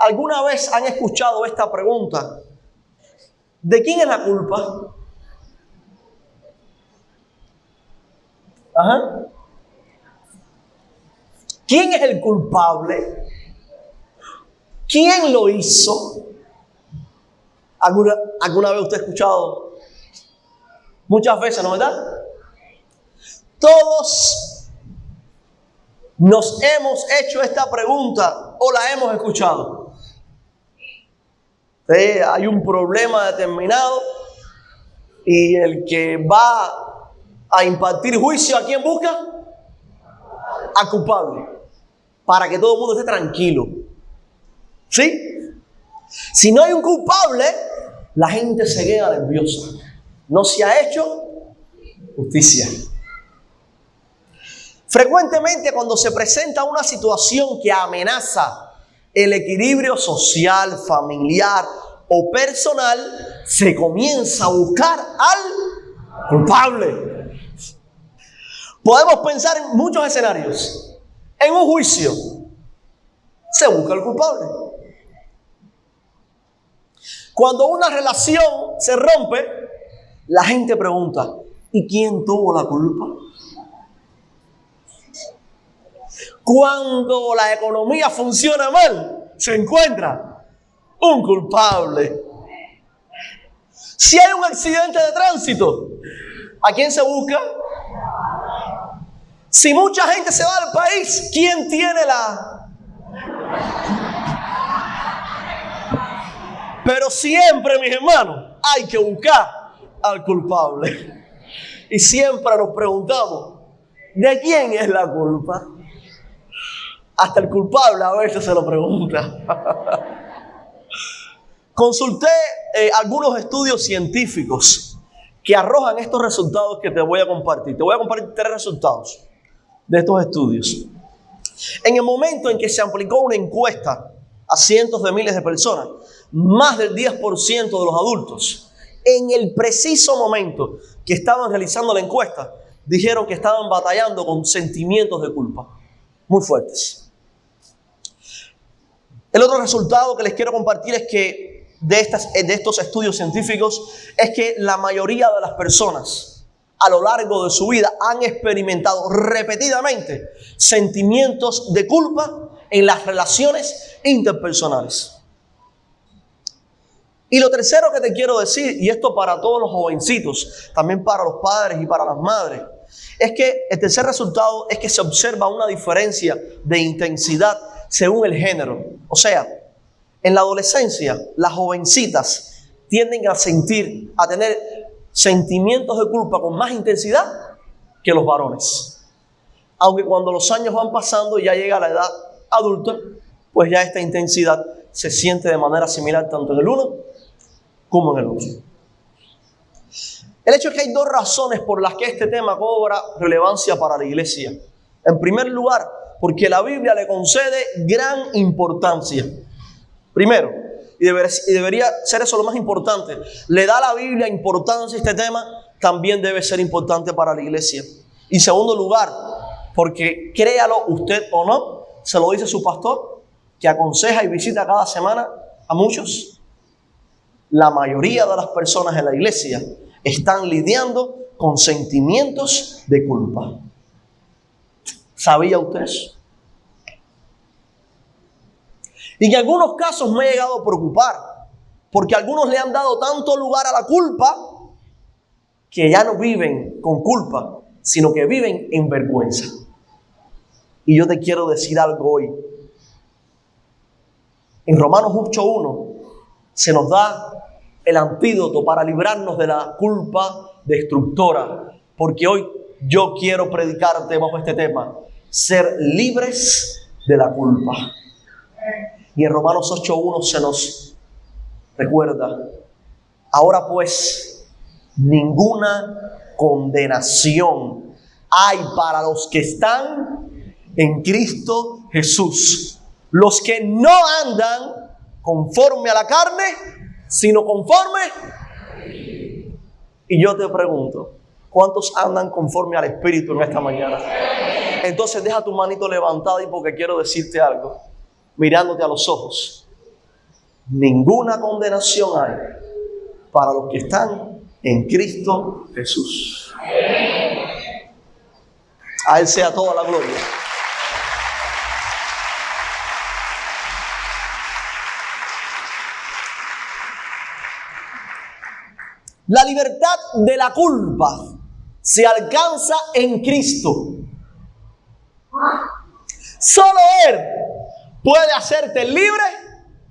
¿Alguna vez han escuchado esta pregunta? ¿De quién es la culpa? Ajá. ¿Quién es el culpable? ¿Quién lo hizo? ¿Alguna vez usted ha escuchado? Muchas veces, ¿no verdad? Todos nos hemos hecho esta pregunta o la hemos escuchado. Hay un problema determinado y el que va a impartir juicio, ¿a quién busca? Al culpable, para que todo el mundo esté tranquilo. ¿Sí? Si no hay un culpable, la gente se queda nerviosa. No se ha hecho justicia. Frecuentemente, cuando se presenta una situación que amenaza el equilibrio social, familiar o personal, se comienza a buscar al culpable. Podemos pensar en muchos escenarios. En un juicio, se busca al culpable. Cuando una relación se rompe, la gente pregunta, ¿y quién tuvo la culpa? Cuando la economía funciona mal, se encuentra un culpable. Si hay un accidente de tránsito, ¿a quién se busca? Si mucha gente se va del país, ¿quién tiene la? Pero siempre, mis hermanos, hay que buscar al culpable. Y siempre nos preguntamos, ¿de quién es la culpa? Hasta el culpable a veces se lo pregunta. Consulté algunos estudios científicos que arrojan estos resultados que te voy a compartir. Te voy a compartir 3 resultados de estos estudios. En el momento en que se aplicó una encuesta a cientos de miles de personas, más del 10% de los adultos, en el preciso momento que estaban realizando la encuesta, dijeron que estaban batallando con sentimientos de culpa muy fuertes. El otro resultado que les quiero compartir es que de estos estudios científicos es que la mayoría de las personas a lo largo de su vida han experimentado repetidamente sentimientos de culpa en las relaciones interpersonales. Y lo tercero que te quiero decir, y esto para todos los jovencitos, también para los padres y para las madres, es que el tercer resultado es que se observa una diferencia de intensidad según el género. O sea, en la adolescencia, las jovencitas tienden a tener sentimientos de culpa con más intensidad que los varones. Aunque cuando los años van pasando y ya llega la edad adulta, pues ya esta intensidad se siente de manera similar tanto en el uno como en el otro. El hecho es que hay 2 razones por las que este tema cobra relevancia para la iglesia. En primer lugar, porque la Biblia le concede gran importancia. Primero, y debería ser eso lo más importante, le da a la Biblia importancia a este tema, también debe ser importante para la iglesia. Y en segundo lugar, porque créalo usted o no, se lo dice su pastor, que aconseja y visita cada semana a muchos. La mayoría de las personas en la iglesia están lidiando con sentimientos de culpa. ¿Sabía usted eso? Y en algunos casos me he llegado a preocupar, porque algunos le han dado tanto lugar a la culpa que ya no viven con culpa, sino que viven en vergüenza. Y yo te quiero decir algo hoy. En Romanos 8:1 se nos da el antídoto para librarnos de la culpa destructora, porque hoy yo quiero predicarte bajo este tema: ser libres de la culpa. Y en Romanos 8:1 se nos recuerda: ahora pues, ninguna condenación hay para los que están en Cristo Jesús, los que no andan conforme a la carne, sino conforme. Y yo te pregunto, ¿cuántos andan conforme al Espíritu en esta mañana? Entonces deja tu manito levantada, y porque quiero decirte algo, mirándote a los ojos. ninguna condenación hay para los que están en Cristo Jesús. A Él sea toda la gloria. La libertad de la culpa se alcanza en Cristo. Solo Él puede hacerte libre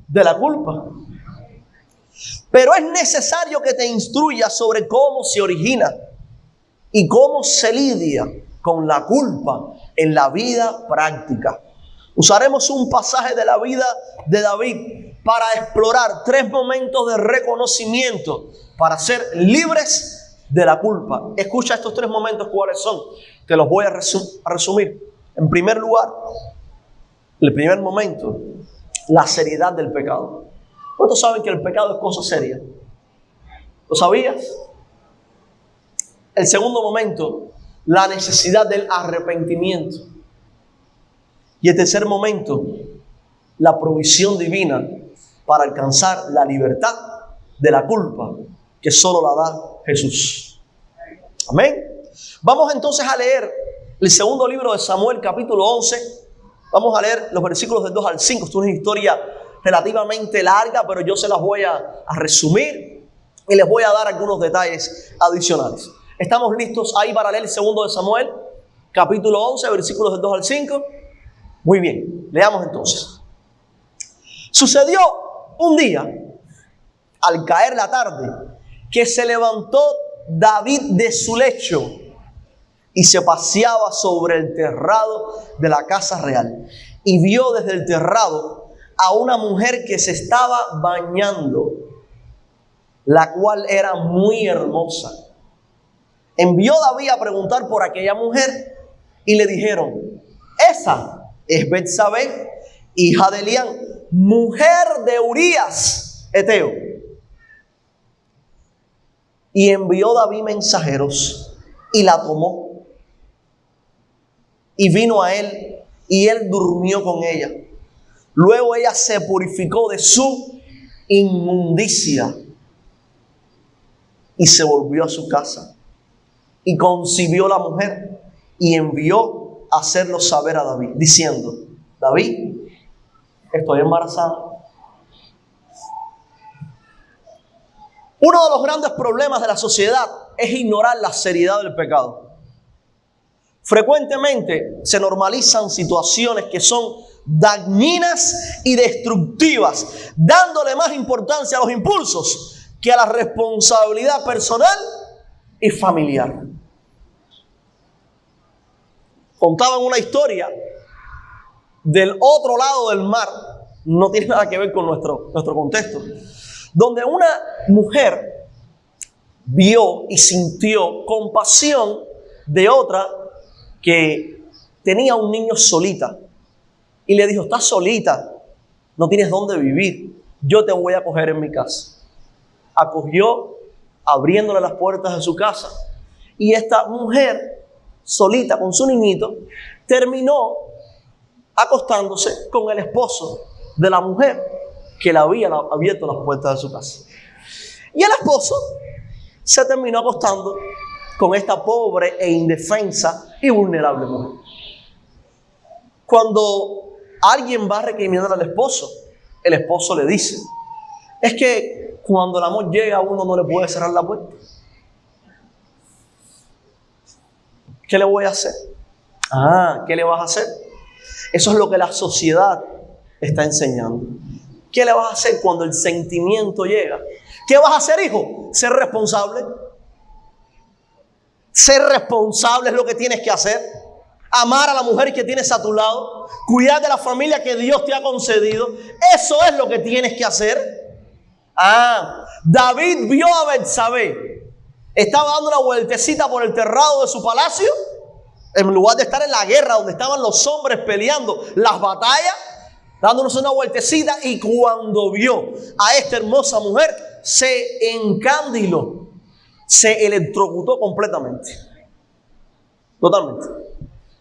de la culpa. Pero es necesario que te instruya sobre cómo se origina y cómo se lidia con la culpa en la vida práctica. Usaremos un pasaje de la vida de David para explorar 3 momentos de reconocimiento para ser libres de la culpa. Escucha estos 3 momentos, ¿cuáles son? Te los voy a resumir. En primer lugar, el primer momento, la seriedad del pecado. ¿Cuántos saben que el pecado es cosa seria? ¿Lo sabías? El segundo momento, la necesidad del arrepentimiento. Y el tercer momento, la provisión divina para alcanzar la libertad de la culpa que solo la da Jesús. Amén. Vamos entonces a leer el segundo libro de Samuel, capítulo 11. Vamos a leer los versículos del 2 al 5. Esto es una historia relativamente larga, pero yo se las voy a resumir y les voy a dar algunos detalles adicionales. ¿Estamos listos ahí para leer el segundo de Samuel? Capítulo 11, versículos del 2 al 5. Muy bien, leamos entonces. Sucedió un día, al caer la tarde, que se levantó David de su lecho y se paseaba sobre el terrado de la casa real. Y vio desde el terrado a una mujer que se estaba bañando, la cual era muy hermosa. Envió David a preguntar por aquella mujer y le dijeron: esa es Betsabé, hija de Elián, mujer de Urías, Eteo. Y envió David mensajeros y la tomó. Y vino a él y él durmió con ella. Luego ella se purificó de su inmundicia y se volvió a su casa. Y concibió la mujer y envió a hacerlo saber a David, diciendo: David, estoy embarazada. Uno de los grandes problemas de la sociedad es ignorar la seriedad del pecado. Frecuentemente se normalizan situaciones que son dañinas y destructivas, dándole más importancia a los impulsos que a la responsabilidad personal y familiar. Contaban una historia del otro lado del mar, no tiene nada que ver con nuestro contexto, donde una mujer vio y sintió compasión de otra que tenía un niño solita. Y le dijo: estás solita, no tienes dónde vivir, yo te voy a acoger en mi casa. Acogió, abriéndole las puertas de su casa. Y esta mujer, solita con su niñito, terminó acostándose con el esposo de la mujer que le había abierto las puertas de su casa. Y el esposo se terminó acostando con esta pobre e indefensa y vulnerable mujer. Cuando alguien va a recriminar al esposo, el esposo le dice: es que cuando el amor llega, uno no le puede cerrar la puerta. ¿Qué le voy a hacer? ¿Qué le vas a hacer? Eso es lo que la sociedad está enseñando. ¿Qué le vas a hacer cuando el sentimiento llega? ¿Qué vas a hacer, hijo? Ser responsable. Ser responsable es lo que tienes que hacer. Amar a la mujer que tienes a tu lado. Cuidar de la familia que Dios te ha concedido. Eso es lo que tienes que hacer. David vio a Betsabé. Estaba dando una vueltecita por el terrado de su palacio. En lugar de estar en la guerra donde estaban los hombres peleando las batallas, dándonos una vueltecita, y cuando vio a esta hermosa mujer, se encandiló, se electrocutó completamente, totalmente.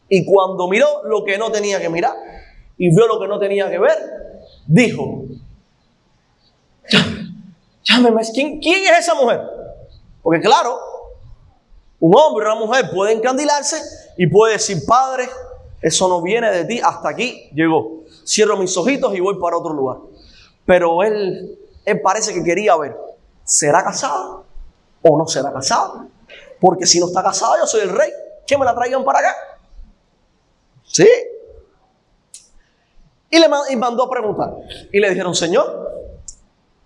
Y cuando miró lo que no tenía que mirar y vio lo que no tenía que ver, dijo: Llámeme, ¿quién es esa mujer? Porque claro, un hombre y una mujer pueden encandilarse y puede decir, Padre, eso no viene de ti, hasta aquí llegó. Cierro mis ojitos y voy para otro lugar. Pero él parece que quería ver, ¿será casada o no será casada? Porque si no está casada, yo soy el rey. Que me la traigan para acá. Sí. Y mandó a preguntar. Y le dijeron, Señor,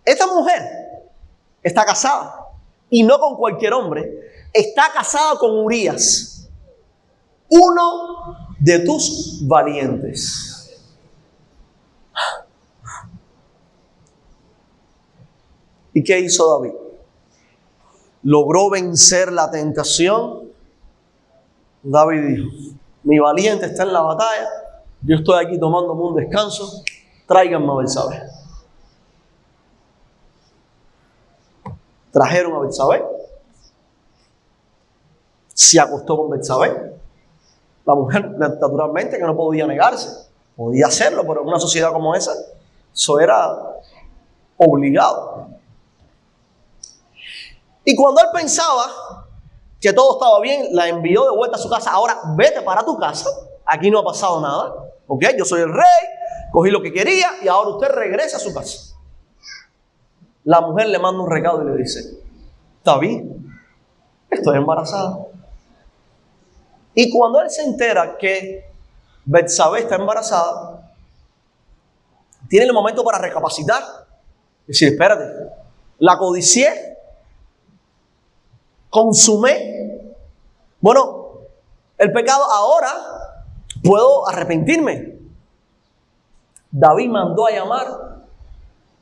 esta mujer está casada. Y no con cualquier hombre. Está casada con Urías, uno de tus valientes. ¿Y qué hizo David? Logró vencer la tentación. David dijo, mi valiente está en la batalla, yo estoy aquí tomándome un descanso, tráiganme a Betsabé. Trajeron a Betsabé, se acostó con Betsabé. La mujer, naturalmente, que no podía negarse, podía hacerlo, pero en una sociedad como esa, eso era obligado. Y cuando él pensaba que todo estaba bien, la envió de vuelta a su casa. Ahora, vete para tu casa, aquí no ha pasado nada, ¿ok? Yo soy el rey, cogí lo que quería y ahora usted regresa a su casa. La mujer le manda un recado y le dice, David, estoy embarazada. Y cuando él se entera que Betsabé está embarazada, tiene el momento para recapacitar. Decir, espérate, la codicié, consumé. Bueno, el pecado ahora puedo arrepentirme. David mandó a llamar,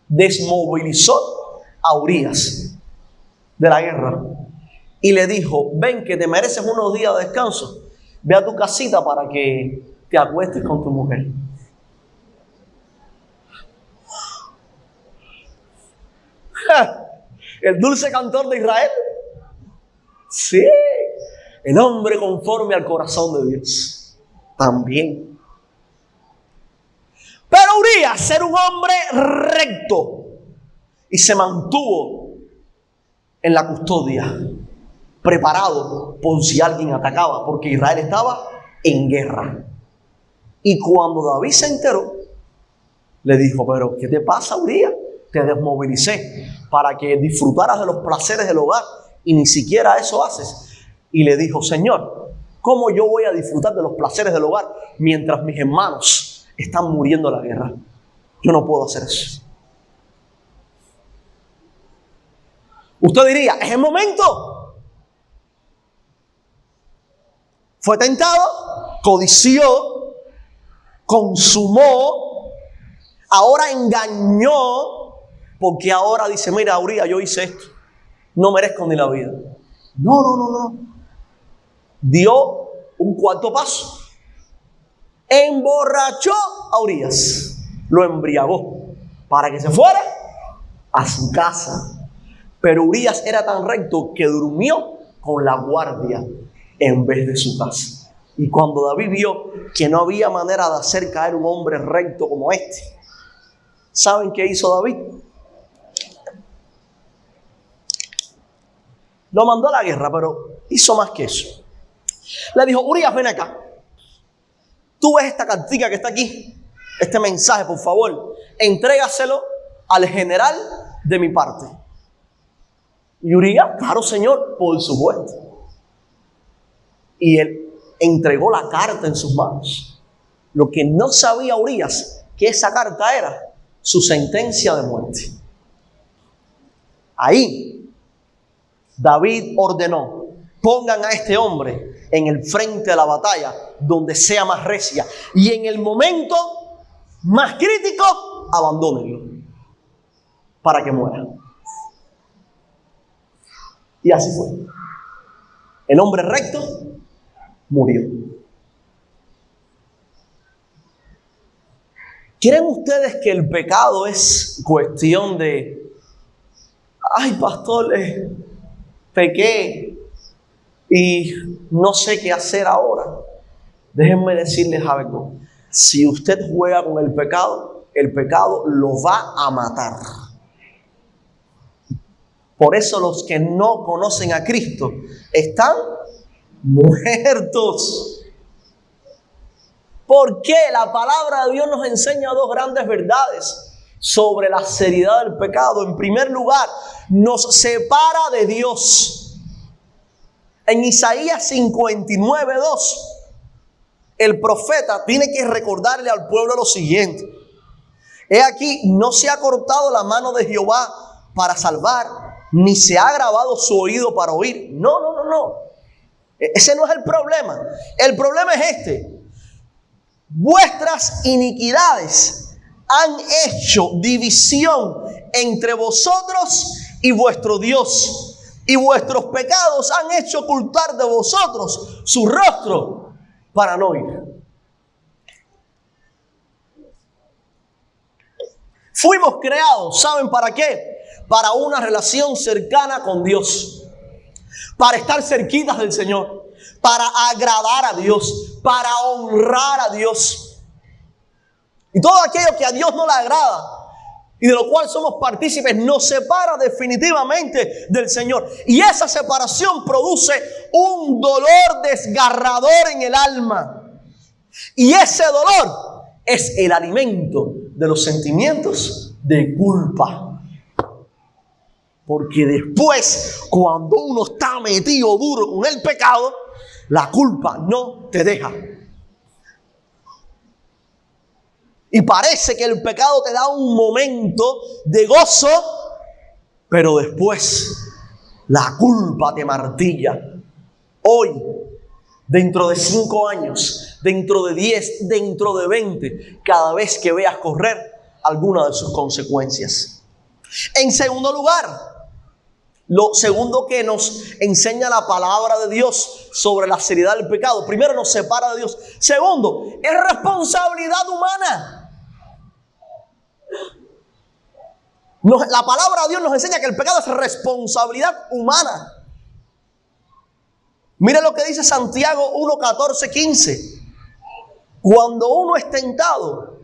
desmovilizó a Urías de la guerra y le dijo, ven que te mereces unos días de descanso, ve a tu casita para que te acuestes con tu mujer. El dulce cantor de Israel. Sí, el hombre conforme al corazón de Dios. También. Pero Urías era un hombre recto y se mantuvo en la custodia, preparado por si alguien atacaba, porque Israel estaba en guerra. Y cuando David se enteró, le dijo, pero ¿qué te pasa, Urías? Te desmovilicé para que disfrutaras de los placeres del hogar y ni siquiera eso haces. Y le dijo, Señor, ¿cómo yo voy a disfrutar de los placeres del hogar mientras mis hermanos están muriendo en la guerra? Yo no puedo hacer eso. Usted diría, es el momento. Fue tentado, codició, consumó, ahora engañó, porque ahora dice, mira, Urías, yo hice esto, no merezco ni la vida. No. Dio un cuarto paso. Emborrachó a Urías, lo embriagó para que se fuera a su casa. Pero Urías era tan recto que durmió con la guardia en vez de su casa. Y cuando David vio que no había manera de hacer caer un hombre recto como este, ¿saben qué hizo David? Lo mandó a la guerra, pero hizo más que eso. Le dijo, Urías, ven acá. Tú ves esta cartica que está aquí, este mensaje, por favor, entrégaselo al general de mi parte. Y Urías, claro, señor, por supuesto. Y él entregó la carta en sus manos. Lo que no sabía Urías, que esa carta era su sentencia de muerte. Ahí David ordenó, pongan a este hombre en el frente de la batalla, donde sea más recia, y en el momento más crítico, abandónenlo para que muera. Y así fue. El hombre recto murió. ¿Creen ustedes que el pecado es cuestión de, ay, pastor, pequé y no sé qué hacer ahora? Déjenme decirles algo. Si usted juega con el pecado lo va a matar. Por eso los que no conocen a Cristo están muertos. ¿Por qué? La palabra de Dios nos enseña dos grandes verdades sobre la seriedad del pecado. En primer lugar, nos separa de Dios. En Isaías 59:2, el profeta tiene que recordarle al pueblo lo siguiente: he aquí, no se ha cortado la mano de Jehová para salvar, ni se ha agravado su oído para oír. No. Ese no es el problema. El problema es este: vuestras iniquidades han hecho división entre vosotros y vuestro Dios, y vuestros pecados han hecho ocultar de vosotros su rostro para no oír. Fuimos creados, ¿saben para qué? Para una relación cercana con Dios, para estar cerquitas del Señor, para agradar a Dios, para honrar a Dios. Y todo aquello que a Dios no le agrada y de lo cual somos partícipes nos separa definitivamente del Señor. Y esa separación produce un dolor desgarrador en el alma. Y ese dolor es el alimento de los sentimientos de culpa. Porque después, cuando uno está metido duro con el pecado, la culpa no te deja. Y parece que el pecado te da un momento de gozo, pero después la culpa te martilla. Hoy, dentro de 5 años, dentro de 10, dentro de 20, cada vez que veas correr alguna de sus consecuencias. En segundo lugar, lo segundo que nos enseña la palabra de Dios sobre la seriedad del pecado: primero, nos separa de Dios. Segundo, es responsabilidad humana. La palabra de Dios nos enseña que el pecado es responsabilidad humana. Mira lo que dice Santiago 1:14-15. Cuando uno es tentado,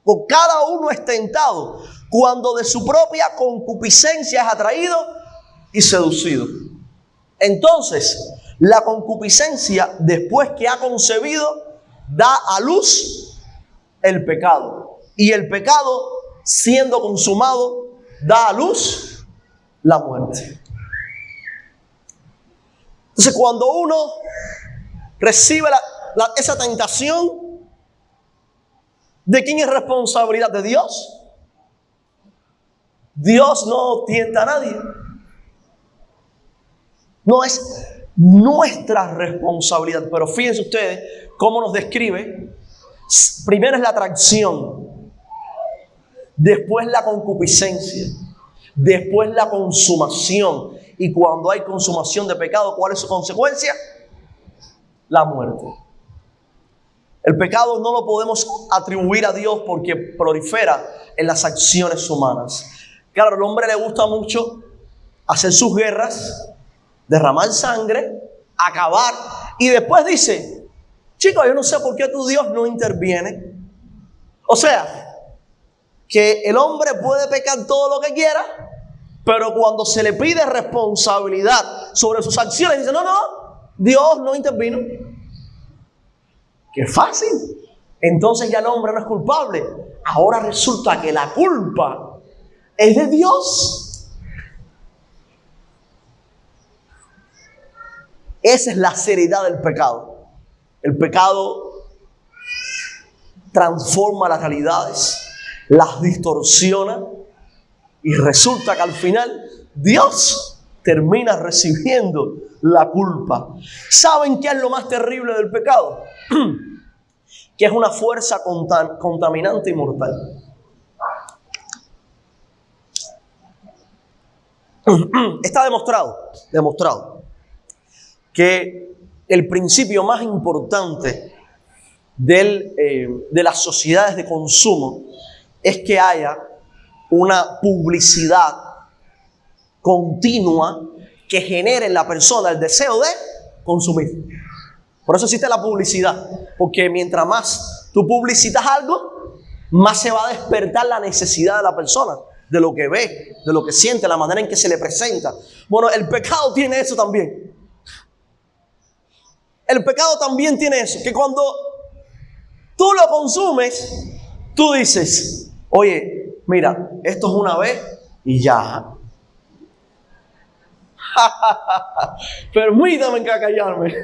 o cada uno es tentado, cuando de su propia concupiscencia es atraído y seducido. Entonces, la concupiscencia, después que ha concebido, da a luz el pecado. Y el pecado, siendo consumado, da a luz la muerte. Entonces, cuando uno recibe esa tentación, ¿de quién es responsabilidad? ¿De Dios? Dios no tienta a nadie. No es nuestra responsabilidad. Pero fíjense ustedes cómo nos describe. Primero es la atracción, después la concupiscencia, después la consumación. Y cuando hay consumación de pecado, ¿cuál es su consecuencia? La muerte. El pecado no lo podemos atribuir a Dios porque prolifera en las acciones humanas. Claro, al hombre le gusta mucho hacer sus guerras, derramar sangre, acabar, y después dice: chicos, yo no sé por qué tu Dios no interviene. O sea, que el hombre puede pecar todo lo que quiera, pero cuando se le pide responsabilidad sobre sus acciones, dice: no, Dios no intervino. ¡Qué fácil! Entonces ya el hombre no es culpable. Ahora resulta que la culpa es de Dios. Esa es la seriedad del pecado. El pecado transforma las realidades, las distorsiona, y resulta que al final Dios termina recibiendo la culpa. ¿Saben qué es lo más terrible del pecado? Que es una fuerza contaminante y mortal. Está demostrado que el principio más importante de las sociedades de consumo es que haya una publicidad continua que genere en la persona el deseo de consumir. Por eso existe la publicidad, porque mientras más tú publicitas algo, más se va a despertar la necesidad de la persona. de lo que ve, de lo que siente, la manera en que se le presenta. Bueno, el pecado tiene eso también. El pecado también tiene eso, que cuando tú lo consumes, tú dices, oye, mira, esto es una vez y ya. Permítame callarme.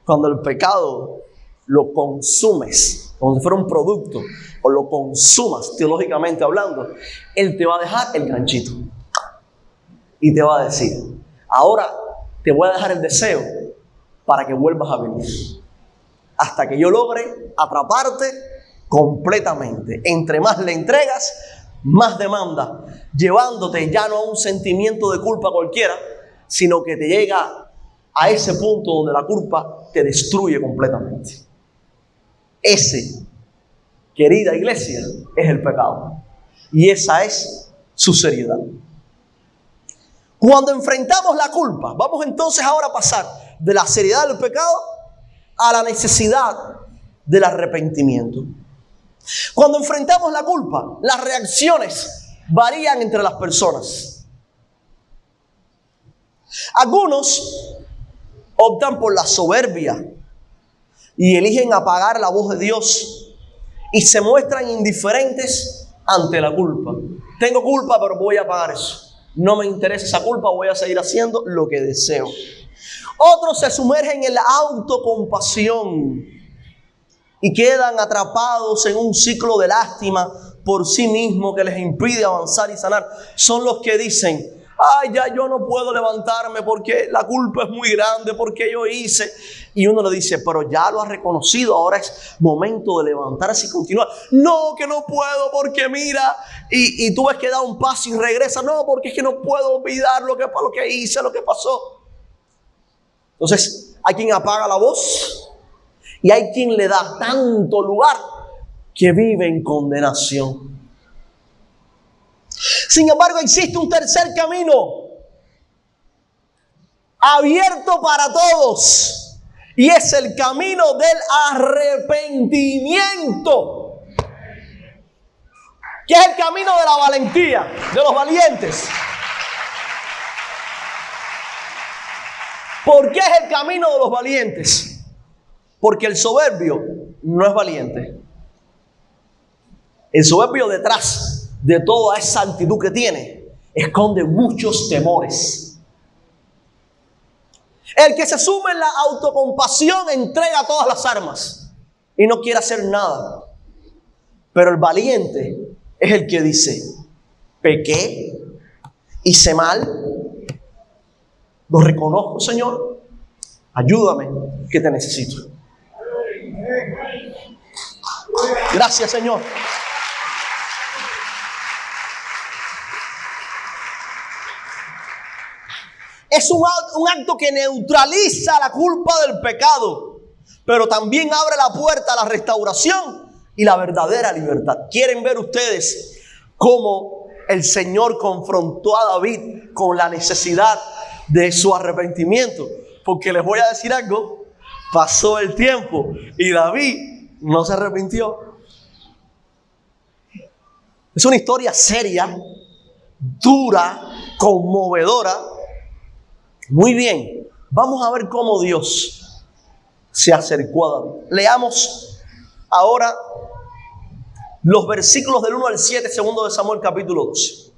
Cuando el pecado lo consumes, como si fuera un producto, o lo consumas teológicamente hablando, Él te va a dejar el ganchito. Y te va a decir, ahora te voy a dejar el deseo para que vuelvas a venir. Hasta que yo logre atraparte completamente. Entre más le entregas, más demanda, llevándote ya no a un sentimiento de culpa cualquiera, sino que te llega a ese punto donde la culpa te destruye completamente. Ese, querida iglesia, es el pecado. Y esa es su seriedad. Cuando enfrentamos la culpa, vamos entonces ahora a pasar de la seriedad del pecado a la necesidad del arrepentimiento. Cuando enfrentamos la culpa, las reacciones varían entre las personas. Algunos optan por la soberbia y eligen apagar la voz de Dios y se muestran indiferentes ante la culpa. Tengo culpa, pero voy a apagar eso. No me interesa esa culpa, voy a seguir haciendo lo que deseo. Otros se sumergen en la autocompasión y quedan atrapados en un ciclo de lástima por sí mismo que les impide avanzar y sanar. Son los que dicen, ay, ya yo no puedo levantarme porque la culpa es muy grande, porque yo hice. Y uno le dice, pero ya lo has reconocido, ahora es momento de levantarse y continuar. No, que no puedo porque mira, y tú ves que da un paso y regresa. No, porque es que no puedo olvidar lo que hice, lo que pasó. Entonces, hay quien apaga la voz y hay quien le da tanto lugar que vive en condenación. Sin embargo, existe un tercer camino abierto para todos y es el camino del arrepentimiento, que es el camino de la valentía, de los valientes. ¿Por qué es el camino de los valientes? Porque el soberbio no es valiente. El soberbio, detrás de toda esa actitud que tiene, esconde muchos temores. El que se sume en la autocompasión entrega todas las armas y no quiere hacer nada. Pero el valiente es el que dice, pequé, hice mal, lo reconozco, Señor, ayúdame, que te necesito. Gracias, Señor. Es un acto que neutraliza la culpa del pecado, pero también abre la puerta a la restauración y la verdadera libertad. ¿Quieren ver ustedes cómo el Señor confrontó a David con la necesidad de su arrepentimiento? Porque les voy a decir algo, pasó el tiempo y David no se arrepintió. Es una historia seria, dura, conmovedora. Muy bien, vamos a ver cómo Dios se acercó a David. Leamos ahora los versículos del 1 al 7, segundo de Samuel, capítulo 12.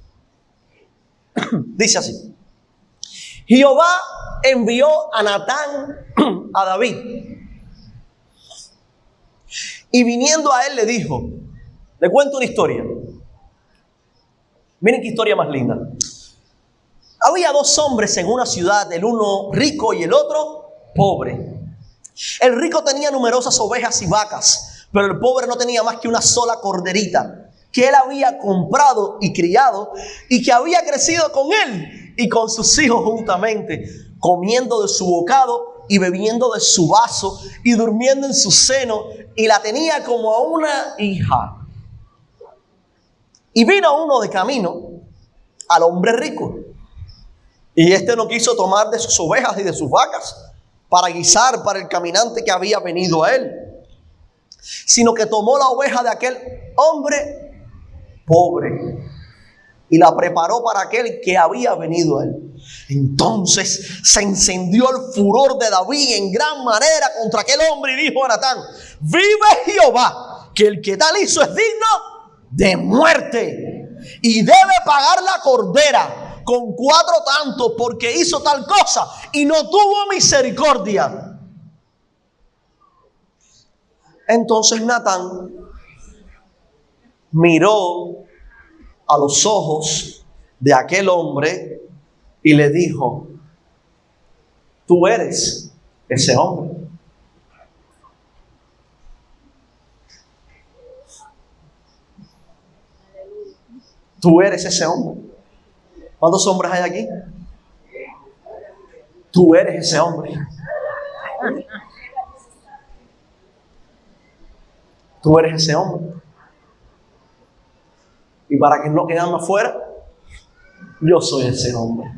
Dice así: Jehová envió a Natán a David, y viniendo a él le dijo, le cuento una historia. Miren qué historia más linda. Había dos hombres en una ciudad, el uno rico y el otro pobre. El rico tenía numerosas ovejas y vacas, pero el pobre no tenía más que una sola corderita que él había comprado y criado y que había crecido con él y con sus hijos juntamente, comiendo de su bocado y bebiendo de su vaso y durmiendo en su seno, y la tenía como a una hija. Y vino uno de camino al hombre rico, y éste no quiso tomar de sus ovejas y de sus vacas para guisar para el caminante que había venido a él, sino que tomó la oveja de aquel hombre pobre, y la preparó para aquel que había venido a él. Entonces se encendió el furor de David en gran manera contra aquel hombre y dijo a Natán: vive Jehová, que el que tal hizo es digno de muerte y debe pagar la cordera con 4 tantos, porque hizo tal cosa y no tuvo misericordia. Entonces Natán miró a los ojos de aquel hombre y le dijo: tú eres ese hombre. Tú eres ese hombre. ¿Cuántos hombres hay aquí? Tú eres ese hombre. Tú eres ese hombre. Y para que no quede más fuera, yo soy ese hombre.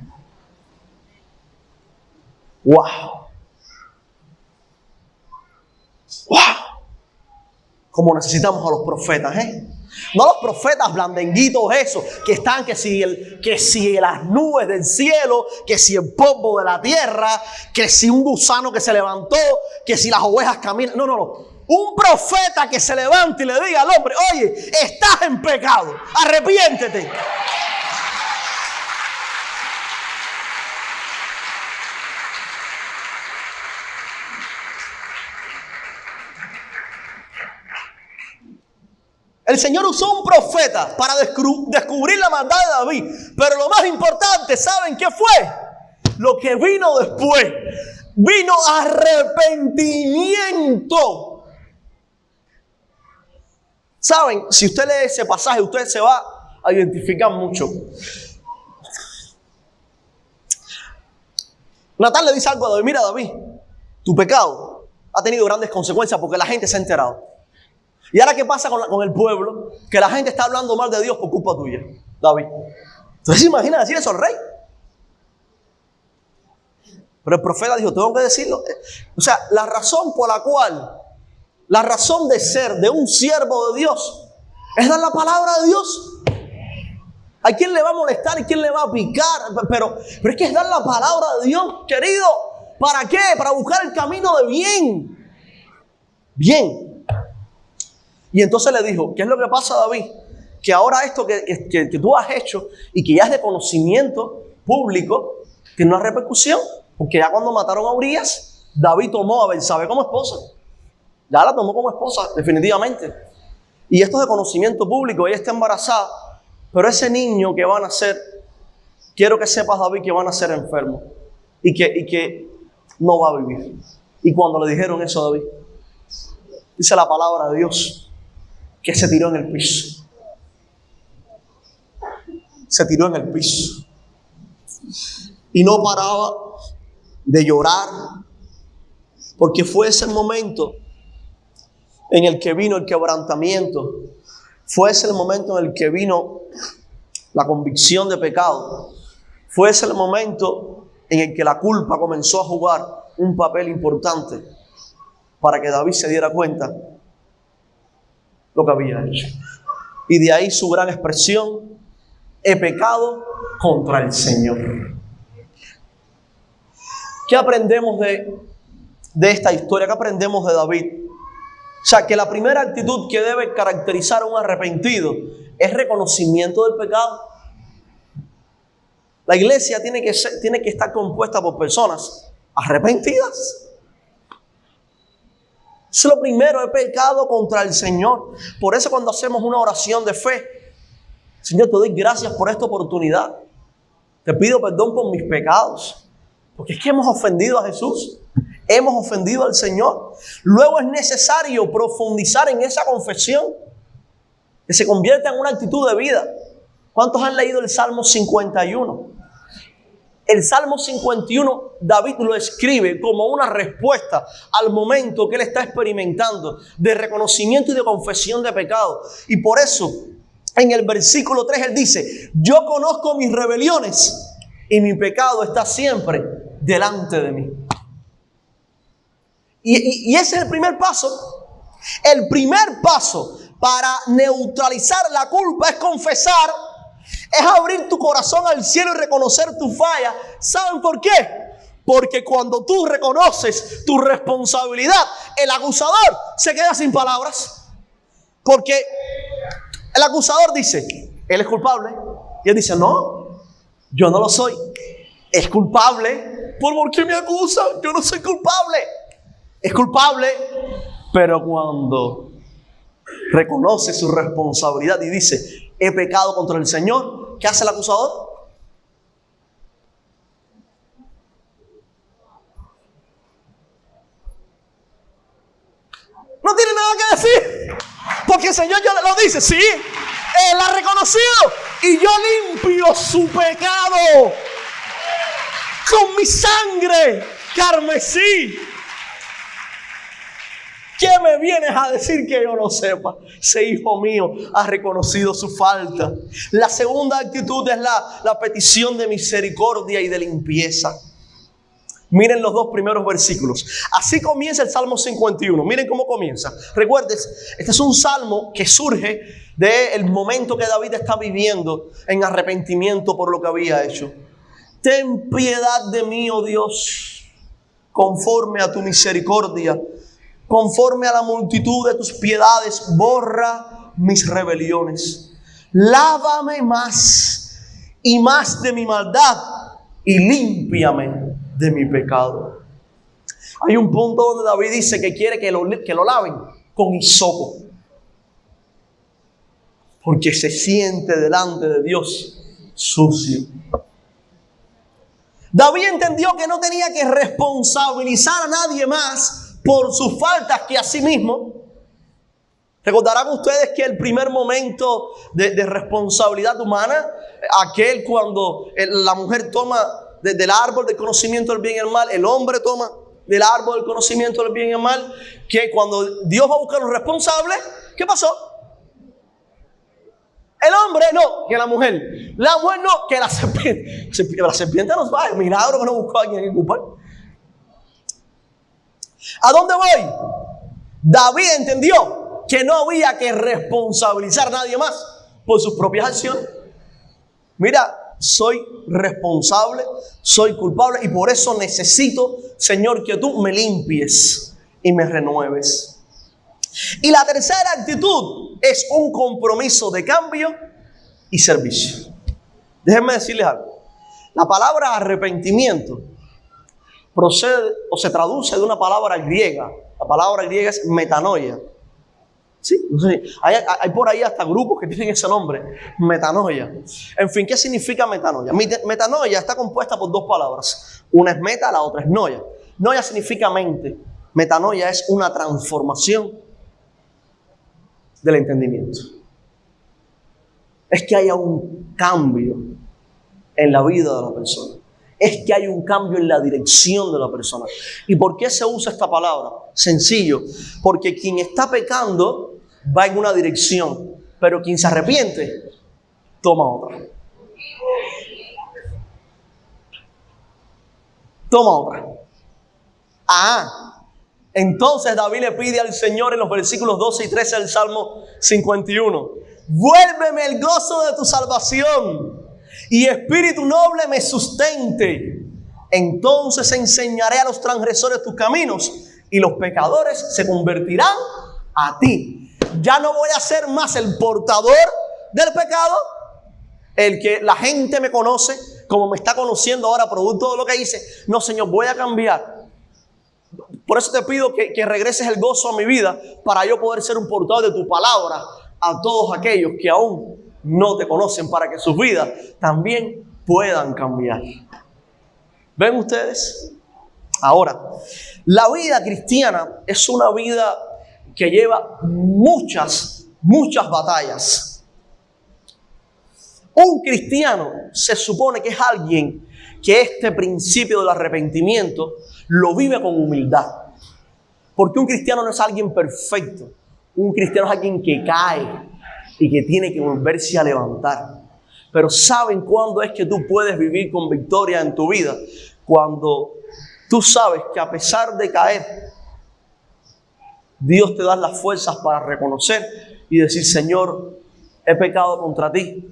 ¡Wow! ¡Wow! Como necesitamos a los profetas, ¿eh? No los profetas blandenguitos esos que están que si las nubes del cielo, que si el polvo de la tierra, que si un gusano que se levantó, que si las ovejas caminan. No, no, no. Un profeta que se levante y le diga al hombre: oye, estás en pecado, arrepiéntete. El Señor usó un profeta para descubrir la maldad de David. Pero lo más importante, ¿saben qué fue? Lo que vino después. Vino arrepentimiento. ¿Saben? Si usted lee ese pasaje, usted se va a identificar mucho. Natán le dice algo a David: mira, David, tu pecado ha tenido grandes consecuencias porque la gente se ha enterado. ¿Y ahora qué pasa con el pueblo? Que la gente está hablando mal de Dios por culpa tuya, David. Entonces, ¿se imagina decir eso al rey? Pero el profeta dijo: tengo que decirlo. O sea, la razón de ser de un siervo de Dios es dar la palabra de Dios. ¿A quién le va a molestar y quién le va a picar? Pero es que es dar la palabra de Dios, querido. ¿Para qué? Para buscar el camino de bien. Bien. Y entonces le dijo: ¿qué es lo que pasa, David? Que ahora esto que tú has hecho y que ya es de conocimiento público, tiene una repercusión. Porque ya cuando mataron a Urías, David tomó a Betsabé como esposa. Ya la tomó como esposa, definitivamente. Y esto es de conocimiento público. Ella está embarazada. Pero ese niño que va a nacer, quiero que sepas, David, que va a nacer enfermo. Y que no va a vivir. Y cuando le dijeron eso a David, dice la palabra de Dios que se tiró en el piso. Se tiró en el piso. Y no paraba de llorar, porque fue ese el momento en el que vino el quebrantamiento. Fue ese el momento en el que vino la convicción de pecado. Fue ese el momento en el que la culpa comenzó a jugar un papel importante para que David se diera cuenta lo que había hecho. Y de ahí su gran expresión: he pecado contra el Señor. ¿Qué aprendemos de esta historia? ¿Qué aprendemos de David? O sea, que la primera actitud que debe caracterizar a un arrepentido es reconocimiento del pecado. La iglesia tiene que estar compuesta por personas arrepentidas. Eso es lo primero: he pecado contra el Señor. Por eso cuando hacemos una oración de fe: Señor, te doy gracias por esta oportunidad. Te pido perdón por mis pecados. Porque es que hemos ofendido a Jesús. Hemos ofendido al Señor. Luego es necesario profundizar en esa confesión, que se convierta en una actitud de vida. ¿Cuántos han leído el Salmo 51? El Salmo 51, David lo escribe como una respuesta al momento que él está experimentando de reconocimiento y de confesión de pecado. Y por eso, en el versículo 3, él dice: yo conozco mis rebeliones y mi pecado está siempre delante de mí. Y ese es el primer paso. El primer paso para neutralizar la culpa es confesar, es abrir tu corazón al cielo y reconocer tu falla. ¿Saben por qué? Porque cuando tú reconoces tu responsabilidad, el acusador se queda sin palabras. Porque el acusador dice, él es culpable. Y él dice, no, yo no lo soy. Es culpable. ¿Por qué me acusan? Yo no soy culpable. Es culpable. Pero cuando reconoce su responsabilidad y dice, he pecado contra el Señor, ¿qué hace el acusador? No tiene nada que decir. Porque el Señor ya lo dice, sí, Él ha reconocido y yo limpio su pecado con mi sangre carmesí. ¿Qué me vienes a decir que yo no sepa? Ese hijo mío ha reconocido su falta. La segunda actitud es la petición de misericordia y de limpieza. Miren los dos primeros versículos. Así comienza el Salmo 51. Miren cómo comienza. Recuerden, este es un salmo que surge del momento que David está viviendo en arrepentimiento por lo que había hecho. Ten piedad de mí, oh Dios, conforme a tu misericordia, conforme a la multitud de tus piedades, borra mis rebeliones. Lávame más y más de mi maldad y límpiame de mi pecado. Hay un punto donde David dice que quiere que lo laven con hisopo, porque se siente delante de Dios sucio. David entendió que no tenía que responsabilizar a nadie más por sus faltas que a sí mismo. Recordarán ustedes que el primer momento de responsabilidad humana, aquel cuando la mujer toma del árbol del conocimiento del bien y el mal, el hombre toma del árbol del conocimiento del bien y el mal, que cuando Dios va a buscar los responsables, ¿qué pasó? El hombre no, que la mujer. La mujer no, que la serpiente. La serpiente nos va, el milagro que no buscó a alguien que culpar. ¿A dónde voy? David entendió que no había que responsabilizar a nadie más por sus propias acciones. Mira, soy responsable, soy culpable y por eso necesito, Señor, que tú me limpies y me renueves. Y la tercera actitud es un compromiso de cambio y servicio. Déjenme decirles algo. La palabra arrepentimiento procede o se traduce de una palabra griega. La palabra griega es metanoia. Sí, no sé, hay por ahí hasta grupos que tienen ese nombre, metanoia. En fin, ¿qué significa metanoia? Metanoia está compuesta por dos palabras. Una es meta, la otra es noia. Noia significa mente. Metanoia es una transformación del entendimiento. Es que haya un cambio en la vida de la persona. Es que hay un cambio en la dirección de la persona. ¿Y por qué se usa esta palabra? Sencillo, porque quien está pecando va en una dirección, pero quien se arrepiente toma otra. Toma otra. Entonces David le pide al Señor en los versículos 12 y 13 del Salmo 51. Vuélveme el gozo de tu salvación y espíritu noble me sustente. Entonces enseñaré a los transgresores tus caminos y los pecadores se convertirán a ti. Ya no voy a ser más el portador del pecado, el que la gente me conoce como me está conociendo ahora producto de lo que hice. No, Señor, voy a cambiar. Por eso te pido que regreses el gozo a mi vida para yo poder ser un portador de tu palabra a todos aquellos que aún no te conocen, para que sus vidas también puedan cambiar. ¿Ven ustedes? Ahora, la vida cristiana es una vida que lleva muchas batallas. Un cristiano se supone que es alguien que este principio del arrepentimiento lo vive con humildad. Porque un cristiano no es alguien perfecto. Un cristiano es alguien que cae y que tiene que volverse a levantar. Pero ¿saben cuándo es que tú puedes vivir con victoria en tu vida? Cuando tú sabes que a pesar de caer, Dios te da las fuerzas para reconocer y decir, Señor, he pecado contra ti,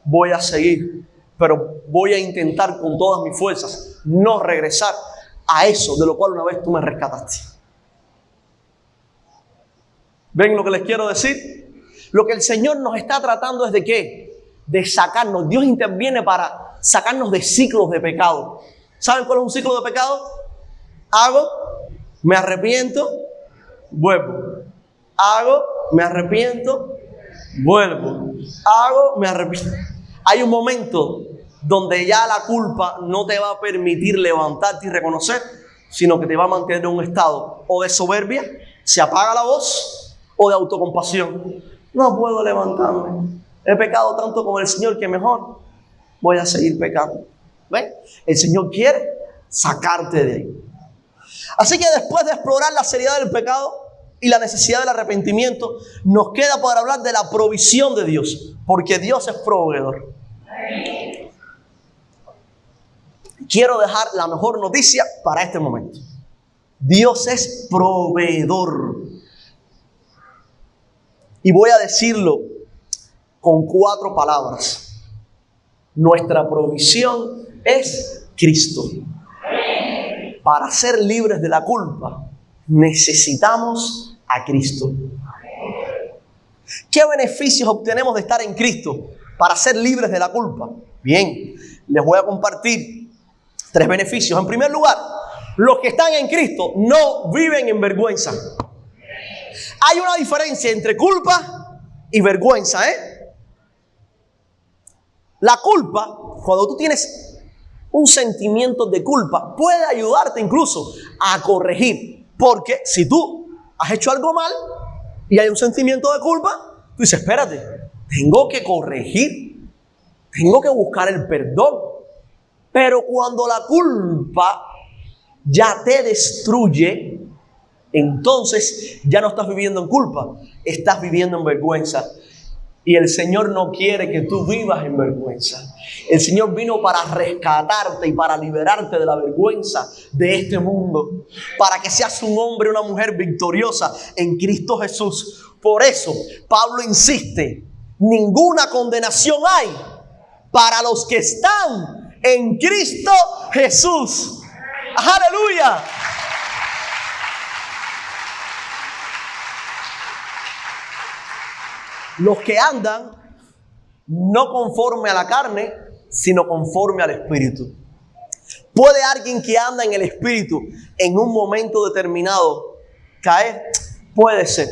voy a seguir, pero voy a intentar con todas mis fuerzas no regresar a eso de lo cual una vez tú me rescataste. ¿Ven lo que les quiero decir? Lo que el Señor nos está tratando es de ¿qué? De sacarnos. Dios interviene para sacarnos de ciclos de pecado. ¿Saben cuál es un ciclo de pecado? Hago, me arrepiento, vuelvo. Hago, me arrepiento, vuelvo. Hago, me arrepiento. Hay un momento donde ya la culpa no te va a permitir levantarte y reconocer, sino que te va a mantener en un estado o de soberbia, se apaga la voz, o de autocompasión. No puedo levantarme. He pecado tanto con el Señor que mejor voy a seguir pecando. ¿Ven? El Señor quiere sacarte de ahí. Así que después de explorar la seriedad del pecado y la necesidad del arrepentimiento, nos queda poder hablar de la provisión de Dios, porque Dios es proveedor. Quiero dejar la mejor noticia para este momento. Dios es proveedor. Y voy a decirlo con 4 palabras. Nuestra provisión es Cristo. Para ser libres de la culpa, necesitamos a Cristo. ¿Qué beneficios obtenemos de estar en Cristo para ser libres de la culpa? Bien, les voy a compartir 3 beneficios. En primer lugar, los que están en Cristo no viven en vergüenza. Hay una diferencia entre culpa y vergüenza, La culpa, cuando tú tienes un sentimiento de culpa, puede ayudarte incluso a corregir. Porque si tú has hecho algo mal y hay un sentimiento de culpa, tú dices, espérate, tengo que corregir, tengo que buscar el perdón. Pero cuando la culpa ya te destruye, entonces ya no estás viviendo en culpa, estás viviendo en vergüenza. Y el Señor no quiere que tú vivas en vergüenza. El Señor vino para rescatarte y para liberarte de la vergüenza de este mundo, para que seas un hombre, una mujer victoriosa en Cristo Jesús. Por eso Pablo insiste, ninguna condenación hay para los que están en Cristo Jesús. ¡Aleluya! Los que andan no conforme a la carne, sino conforme al Espíritu. ¿Puede alguien que anda en el Espíritu en un momento determinado caer? Puede ser.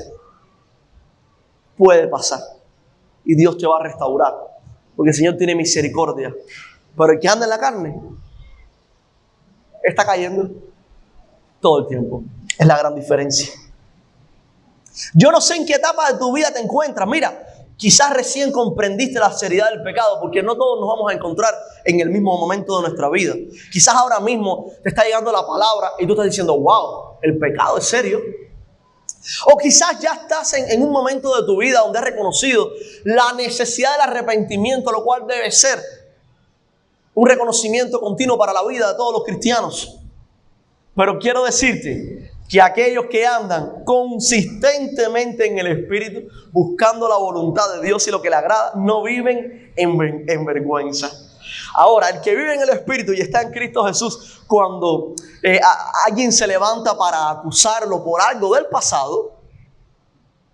Puede pasar. Y Dios te va a restaurar, porque el Señor tiene misericordia. Pero el que anda en la carne está cayendo todo el tiempo. Es la gran diferencia. Yo no sé en qué etapa de tu vida te encuentras. Mira, quizás recién comprendiste la seriedad del pecado, porque no todos nos vamos a encontrar en el mismo momento de nuestra vida. Quizás ahora mismo te está llegando la palabra y tú estás diciendo, wow, el pecado es serio. O quizás ya estás en un momento de tu vida donde has reconocido la necesidad del arrepentimiento, lo cual debe ser un reconocimiento continuo para la vida de todos los cristianos. Pero quiero decirte que aquellos que andan consistentemente en el Espíritu, buscando la voluntad de Dios y lo que le agrada, no viven en vergüenza. Ahora, el que vive en el Espíritu y está en Cristo Jesús, cuando alguien se levanta para acusarlo por algo del pasado,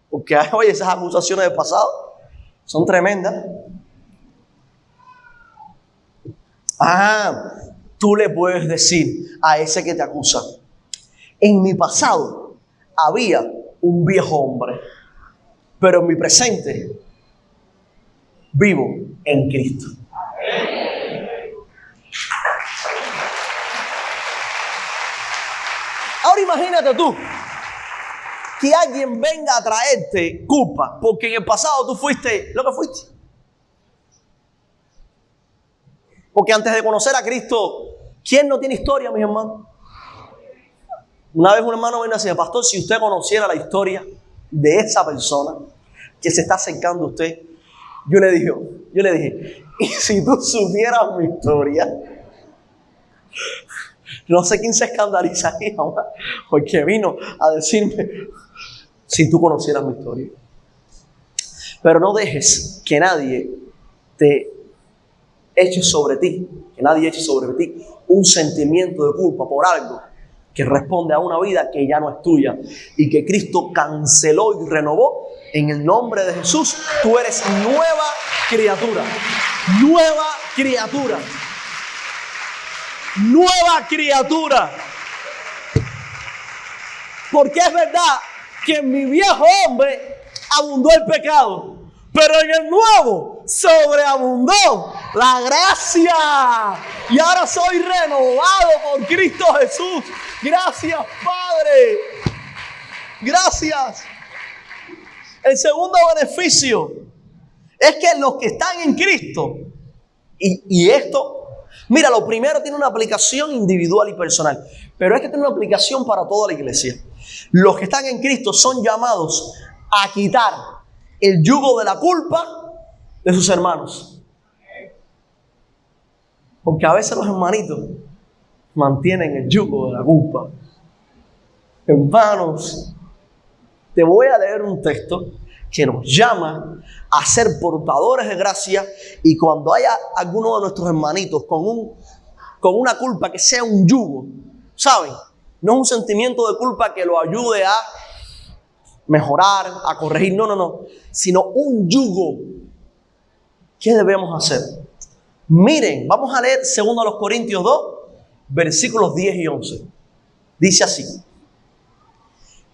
porque oye, esas acusaciones del pasado son tremendas. Tú le puedes decir a ese que te acusa, en mi pasado había un viejo hombre, pero en mi presente vivo en Cristo. Ahora imagínate tú que alguien venga a traerte culpa porque en el pasado tú fuiste lo que fuiste. Porque antes de conocer a Cristo, ¿quién no tiene historia, mis hermanos? Una vez un hermano vino y decía, pastor, si usted conociera la historia de esa persona que se está acercando a usted, yo le dije, y si tú supieras mi historia, no sé quién se escandalizaría porque vino a decirme, si tú conocieras mi historia. Pero no dejes que nadie te eche sobre ti, que nadie eche sobre ti un sentimiento de culpa por algo que responde a una vida que ya no es tuya y que Cristo canceló y renovó. En el nombre de Jesús, tú eres nueva criatura. Nueva criatura. Nueva criatura. Porque es verdad que en mi viejo hombre abundó el pecado, pero en el nuevo sobreabundó la gracia. Y ahora soy renovado por Cristo Jesús. Gracias, Padre. Gracias. El segundo beneficio es que los que están en Cristo, y esto, mira, lo primero tiene una aplicación individual y personal, pero es que tiene una aplicación para toda la iglesia. Los que están en Cristo son llamados a quitar el yugo de la culpa de sus hermanos. Porque a veces los hermanitos mantienen el yugo de la culpa. Hermanos, te voy a leer un texto que nos llama a ser portadores de gracia, y cuando haya alguno de nuestros hermanitos con una culpa que sea un yugo, ¿saben? No es un sentimiento de culpa que lo ayude a mejorar, a corregir, no, sino un yugo. ¿Qué debemos hacer? Miren, vamos a leer 2 Corintios 2, versículos 10 y 11. Dice así: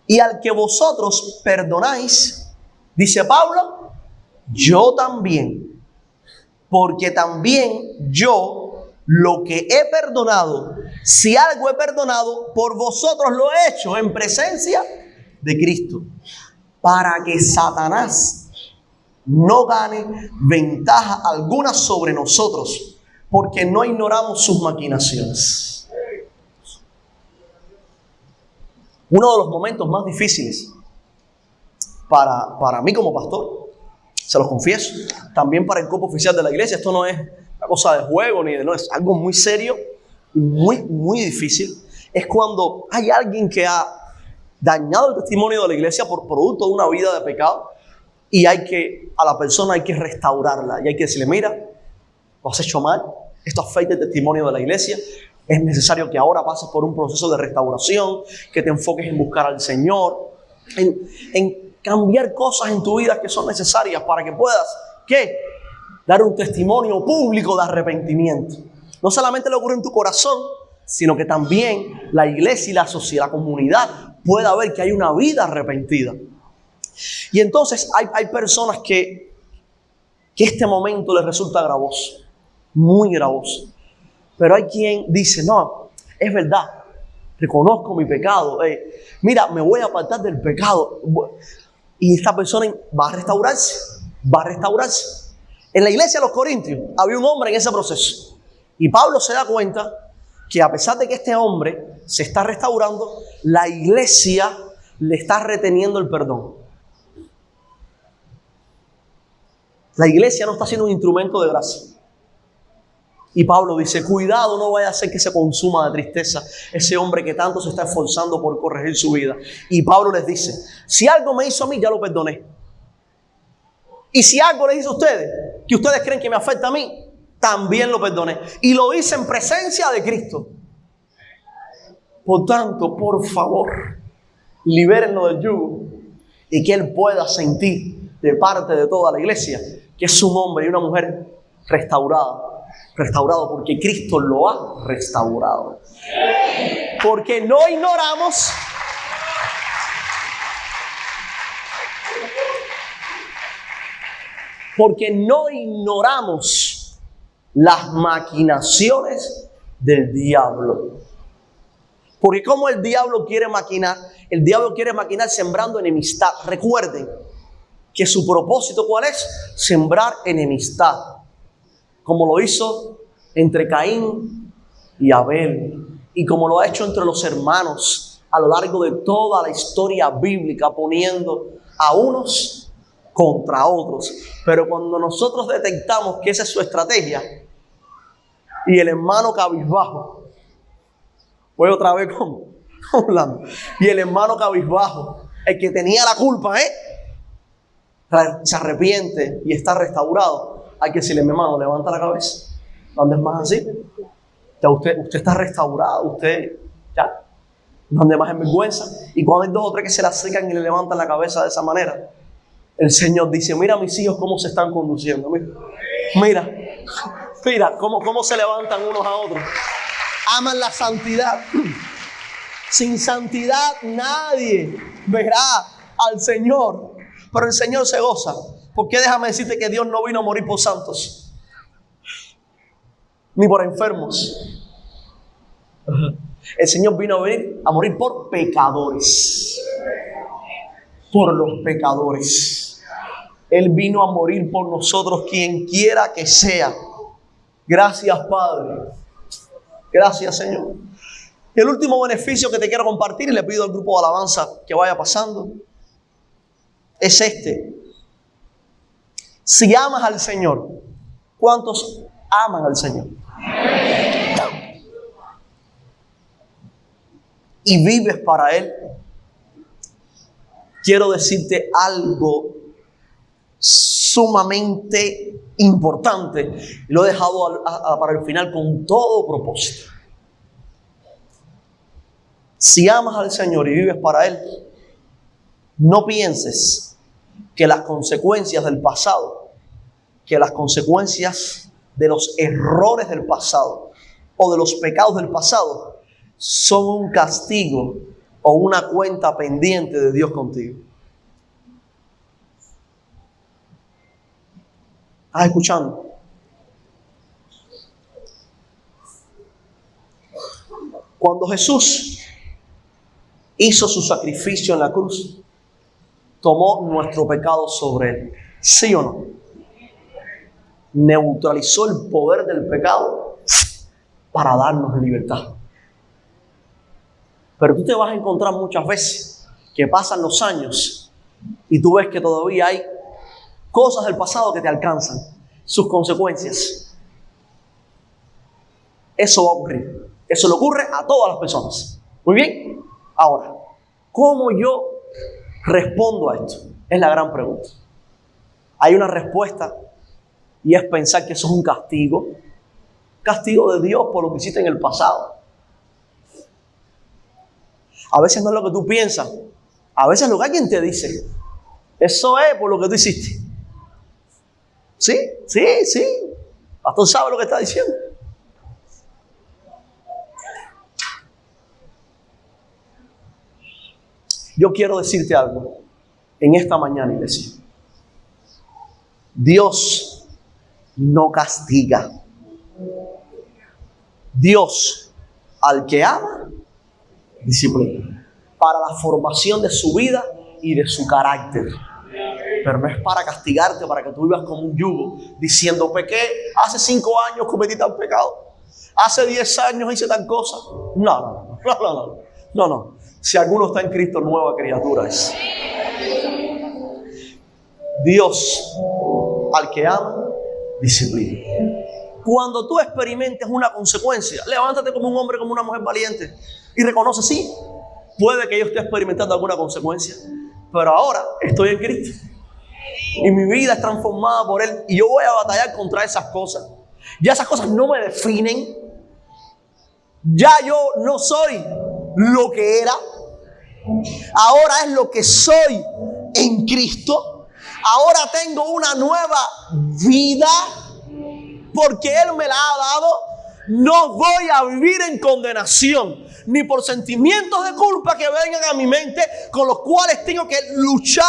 y al que vosotros perdonáis, dice Pablo, yo también, porque también yo lo que he perdonado, si algo he perdonado, por vosotros lo he hecho en presencia de Cristo, para que Satanás no gane ventaja alguna sobre nosotros, porque no ignoramos sus maquinaciones. Uno de los momentos más difíciles para mí como pastor, se los confieso, también para el cuerpo oficial de la iglesia, esto no es una cosa de juego ni de no, es algo muy serio y muy difícil, es cuando hay alguien que ha dañado el testimonio de la iglesia por producto de una vida de pecado, y a la persona hay que restaurarla, y hay que decirle: mira, lo has hecho mal, esto afecta el testimonio de la iglesia, es necesario que ahora pases por un proceso de restauración, que te enfoques en buscar al Señor, en cambiar cosas en tu vida que son necesarias para que puedas, ¿qué? Dar un testimonio público de arrepentimiento. No solamente lo ocurre en tu corazón, sino que también la iglesia y la sociedad, la comunidad, pueda ver que hay una vida arrepentida. Y entonces hay personas que este momento les resulta gravoso, muy gravoso. Pero hay quien dice: no, es verdad, reconozco mi pecado, mira, me voy a apartar del pecado. Y esta persona va a restaurarse. En la iglesia de los Corintios había un hombre en ese proceso. Y Pablo se da cuenta que a pesar de que este hombre se está restaurando, la iglesia le está reteniendo el perdón. La iglesia no está siendo un instrumento de gracia. Y Pablo dice: cuidado, no vaya a ser que se consuma de tristeza ese hombre que tanto se está esforzando por corregir su vida. Y Pablo les dice: si algo me hizo a mí, ya lo perdoné. Y si algo les hizo a ustedes, que ustedes creen que me afecta a mí, también lo perdoné. Y lo hice en presencia de Cristo. Por tanto, por favor, libérenlo del yugo, y que él pueda sentir de parte de toda la iglesia que es un hombre y una mujer restaurado porque Cristo lo ha restaurado. Porque no ignoramos las maquinaciones del diablo. Porque como el diablo quiere maquinar sembrando enemistad. Recuerden que su propósito, ¿cuál es? Sembrar enemistad, como lo hizo entre Caín y Abel, y como lo ha hecho entre los hermanos a lo largo de toda la historia bíblica, poniendo a unos contra otros. Pero cuando nosotros detectamos que esa es su estrategia, y el hermano cabizbajo, voy otra vez como hablando, y el hermano cabizbajo, el que tenía la culpa, se arrepiente y está restaurado, hay que decirle: mi hermano, levanta la cabeza. No andes más así. Ya usted está restaurado, usted ya no ande más en vergüenza. Y cuando hay 2 o 3 que se le acercan y le levantan la cabeza de esa manera, el Señor dice: mira mis hijos cómo se están conduciendo. Mira cómo se levantan unos a otros. Aman la santidad. Sin santidad nadie verá al Señor. Pero el Señor se goza. Porque déjame decirte que Dios no vino a morir por santos, ni por enfermos. El Señor vino a morir por pecadores. Por los pecadores. Él vino a morir por nosotros, quien quiera que sea. Gracias, Padre. Gracias, Señor. Y el último beneficio que te quiero compartir, y le pido al grupo de alabanza que vaya pasando, es este. Si amas al Señor, ¿cuántos aman al Señor? Y vives para Él, quiero decirte algo sumamente importante. Lo he dejado para el final con todo propósito. Si amas al Señor y vives para Él, no pienses que las consecuencias del pasado, que las consecuencias de los errores del pasado o de los pecados del pasado son un castigo o una cuenta pendiente de Dios contigo. ¿Estás escuchando? Cuando Jesús hizo su sacrificio en la cruz, tomó nuestro pecado sobre Él. ¿Sí o no? Neutralizó el poder del pecado para darnos libertad. Pero tú te vas a encontrar muchas veces que pasan los años y tú ves que todavía hay cosas del pasado que te alcanzan, sus consecuencias. Eso va a ocurrir. Eso le ocurre a todas las personas. Muy bien. Ahora, ¿cómo yo respondo a esto? Es la gran pregunta. Hay una respuesta y es pensar que eso es un castigo. Castigo de Dios por lo que hiciste en el pasado. A veces no es lo que tú piensas. A veces es lo que alguien te dice. Eso es por lo que tú hiciste. Sí. Pastor sabe lo que está diciendo. Yo quiero decirte algo en esta mañana, iglesia. Dios no castiga. Dios, al que ama, disciplina. Para la formación de su vida y de su carácter. Pero no es para castigarte, para que tú vivas como un yugo, diciendo: pequé, hace 5 años cometí tal pecado, hace 10 años hice tal cosa. No. Si alguno está en Cristo, nueva criatura es. Dios, al que ama, disciplina. Cuando tú experimentes una consecuencia, levántate como un hombre, como una mujer valiente y reconoce: sí, puede que yo esté experimentando alguna consecuencia, pero ahora estoy en Cristo y mi vida es transformada por Él y yo voy a batallar contra esas cosas. Ya esas cosas no me definen. Ya yo no soy lo que era. Ahora es lo que soy en Cristo. Ahora tengo una nueva vida porque Él me la ha dado. No voy a vivir en condenación, ni por sentimientos de culpa que vengan a mi mente, con los cuales tengo que luchar,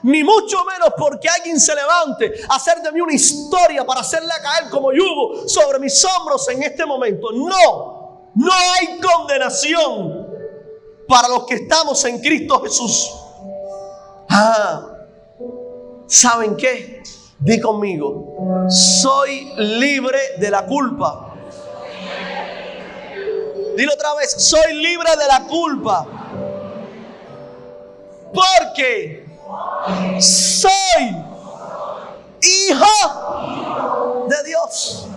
ni mucho menos porque alguien se levante a hacer de mí una historia para hacerla caer como yugo sobre mis hombros en este momento. No hay condenación para los que estamos en Cristo Jesús. ¿Saben qué? Di conmigo: soy libre de la culpa. Dilo otra vez: soy libre de la culpa. Porque soy hijo de Dios.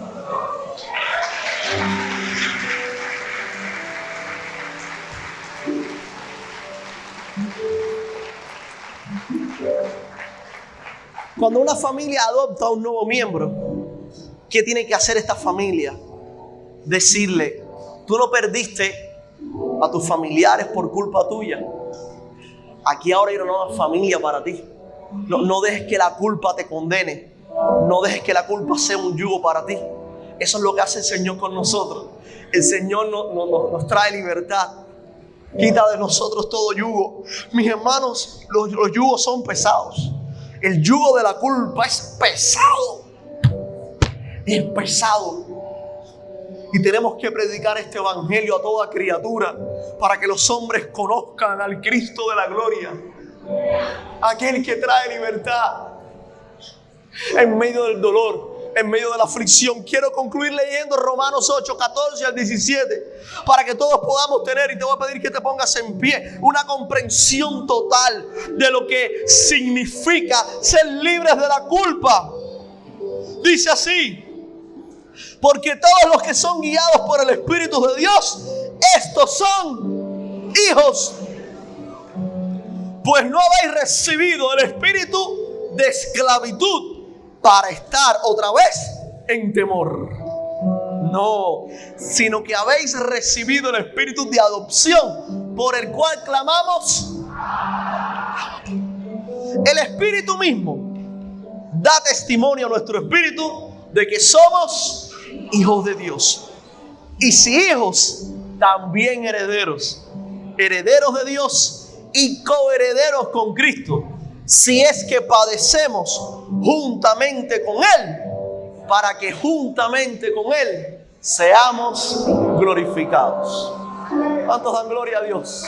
Cuando una familia adopta a un nuevo miembro, ¿qué tiene que hacer esta familia? Decirle: tú no perdiste a tus familiares por culpa tuya. Aquí ahora hay una nueva familia para ti. No dejes que la culpa te condene. No dejes que la culpa sea un yugo para ti. Eso es lo que hace el Señor con nosotros. El Señor nos trae libertad. Quita de nosotros todo yugo. Mis hermanos, los yugos son pesados. El yugo de la culpa es pesado. Es pesado. Y tenemos que predicar este evangelio a toda criatura para que los hombres conozcan al Cristo de la gloria. Aquel que trae libertad en medio del dolor, en medio de la aflicción. Quiero concluir leyendo Romanos 8, 14 al 17, para que todos podamos tener, y te voy a pedir que te pongas en pie, una comprensión total de lo que significa ser libres de la culpa. Dice así: porque todos los que son guiados por el Espíritu de Dios, estos son hijos. Pues no habéis recibido el espíritu de esclavitud para estar otra vez en temor. No, sino que habéis recibido el espíritu de adopción, por el cual clamamos. El Espíritu mismo da testimonio a nuestro espíritu de que somos hijos de Dios. Y si hijos, también herederos. Herederos de Dios y coherederos con Cristo, si es que padecemos juntamente con Él, para que juntamente con Él seamos glorificados. ¿Cuántos dan gloria a Dios?